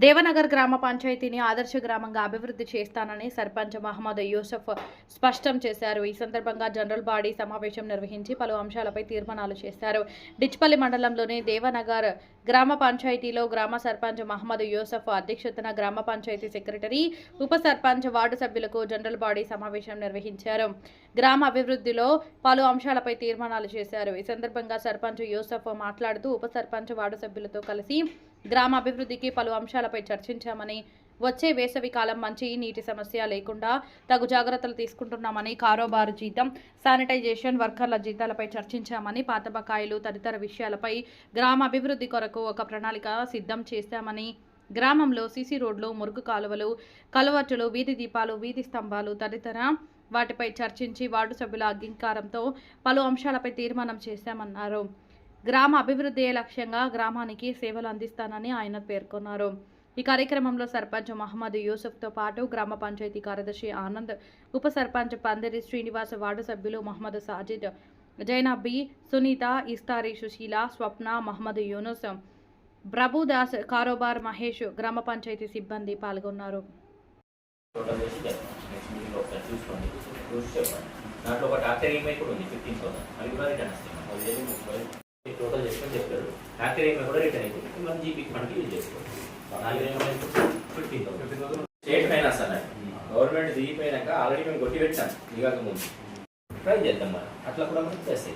దేవనగర్ గ్రామ పంచాయతీని ఆదర్శ గ్రామంగా అభివృద్ధి చేస్తానని సర్పంచ్ మహమ్మద్ యూసఫ్ స్పష్టం చేశారు. ఈ సందర్భంగా జనరల్ బాడీ సమావేశం నిర్వహించి పలు అంశాలపై తీర్మానాలు చేశారు. డిచ్పల్లి మండలంలోని దేవనగర్ గ్రామ పంచాయతీలో గ్రామ సర్పంచ్ మహమ్మద్ యూసఫ్ అధ్యక్షతన గ్రామ పంచాయతీ సెక్రటరీ, ఉప సర్పంచ్, వార్డు సభ్యులకు జనరల్ బాడీ సమావేశం నిర్వహించారు. గ్రామ అభివృద్ధిలో పలు అంశాలపై తీర్మానాలు చేశారు. ఈ సందర్భంగా సర్పంచ్ యూసఫ్ మాట్లాడుతూ ఉప సర్పంచ్, వార్డు సభ్యులతో కలిసి గ్రామ అభివృద్ధికి పలు అంశాలపై చర్చించామని, వచ్చే వేసవి కాలం మంచి నీటి సమస్య లేకుండా తగు జాగ్రత్తలు తీసుకుంటున్నామని, కారోబారు జీతం, శానిటైజేషన్ వర్కర్ల జీతాలపై చర్చించామని, పాత బకాయిలు తదితర విషయాలపై గ్రామ అభివృద్ధి కొరకు ఒక ప్రణాళిక సిద్ధం చేశామని, గ్రామంలో సీసీ రోడ్లు, మురుగు కాలువలు, కలవట్టులు, వీధి దీపాలు, వీధి స్తంభాలు తదితర వాటిపై చర్చించి వార్డు సభ్యుల అంగీకారంతో పలు అంశాలపై తీర్మానం చేశామన్నారు. గ్రామ అభివృద్ధియే లక్ష్యంగా గ్రామానికి సేవలు అందిస్తానని ఆయన పేర్కొన్నారు. ఈ కార్యక్రమంలో సర్పంచ్ మహమ్మద్ యూసఫ్తో పాటు గ్రామ పంచాయతీ కార్యదర్శి ఆనంద్, ఉప సర్పంచ్ పందిరి శ్రీనివాస్, వార్డు సభ్యులు మహమ్మద్ సాజిద్, జైనబీ, సునీత, ఇస్తారి, సుశీల, స్వప్న, మహమ్మద్ యూనుస్, ప్రభుదాస్, కారోబార్ మహేష్, గ్రామ పంచాయతీ సిబ్బంది పాల్గొన్నారు. టోటల్ చేసుకొని చెప్పారు. ఫ్యాక్టరీ ఏమైనా కూడా రిటర్న్ అయిపోయింది. మనం జీపీకి మనకి యూజ్ చేసుకోవాలి. 15,000 స్టేట్ ఫైనాన్స్ అన్నట్టు గవర్నమెంట్ దిగిపోయినాక ఆల్రెడీ మేము కొట్టి పెట్టాం. దిగాక ముందు ట్రై చేద్దాం మనం, అట్లా కూడా మనకి చేస్తాయి.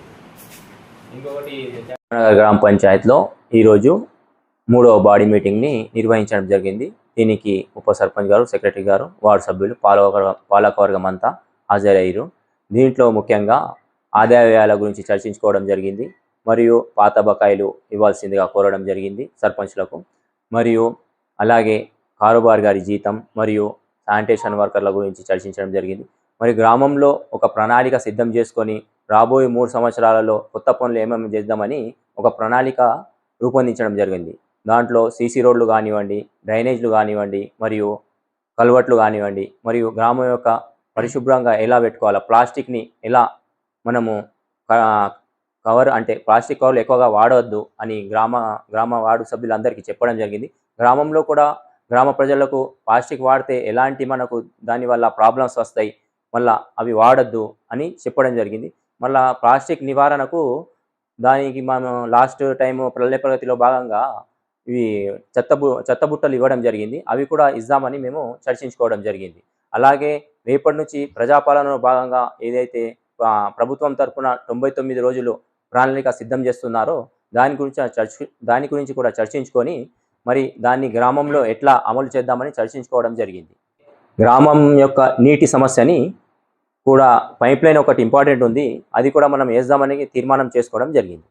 ఇంకొకటి గ్రామ పంచాయతీలో ఈరోజు 3వ బాడీ మీటింగ్ని నిర్వహించడం జరిగింది. దీనికి ఉప సర్పంచ్ గారు, సెక్రటరీ గారు, వార్డు సభ్యులు, పాలకవర్గం అంతా హాజరయ్యారు. దీంట్లో ముఖ్యంగా ఆదాయ వ్యయాల గురించి చర్చించుకోవడం జరిగింది. మరియు పాత బకాయిలు ఇవ్వాల్సిందిగా కోరడం జరిగింది సర్పంచ్లకు. మరియు అలాగే కారోబార్ గారి జీతం మరియు శానిటేషన్ వర్కర్ల గురించి చర్చించడం జరిగింది. మరి గ్రామంలో ఒక ప్రణాళిక సిద్ధం చేసుకొని రాబోయే 3 సంవత్సరాలలో కొత్త పనులు ఏమేమి చేద్దామని ఒక ప్రణాళిక రూపొందించడం జరిగింది. దాంట్లో సీసీ రోడ్లు కానివ్వండి, డ్రైనేజ్లు కానివ్వండి, మరియు కల్వర్ట్లు కానివ్వండి, మరియు గ్రామం యొక్క పరిశుభ్రంగా ఎలా పెట్టుకోవాలా, ప్లాస్టిక్ని ఎలా మనము కవర్ అంటే ప్లాస్టిక్ కవర్లు ఎక్కువగా వాడవద్దు అని గ్రామ వార్డు సభ్యులందరికీ చెప్పడం జరిగింది. గ్రామంలో కూడా గ్రామ ప్రజలకు ప్లాస్టిక్ వాడితే ఎలాంటి మనకు దానివల్ల ప్రాబ్లమ్స్ వస్తాయి, మళ్ళీ అవి వాడద్దు అని చెప్పడం జరిగింది. మళ్ళీ ప్లాస్టిక్ నివారణకు దానికి మనం లాస్ట్ టైం పల్లె ప్రగతిలో భాగంగా ఇవి చెత్తబుట్టలు ఇవ్వడం జరిగింది. అవి కూడా ఇద్దామని మేము చర్చించుకోవడం జరిగింది. అలాగే రేపటి నుంచి ప్రజాపాలనలో భాగంగా ఏదైతే ప్రభుత్వం తరఫున 99 రోజులు ప్రణాళిక సిద్ధం చేస్తున్నారో దాని గురించి కూడా చర్చించుకొని మరి దాన్ని గ్రామంలో ఎట్లా అమలు చేద్దామని చర్చించుకోవడం జరిగింది. గ్రామం యొక్క నీటి సమస్యని కూడా పైప్ లైన్ ఒకటి ఇంపార్టెంట్ ఉంది, అది కూడా మనం వేద్దామని తీర్మానం చేసుకోవడం జరిగింది.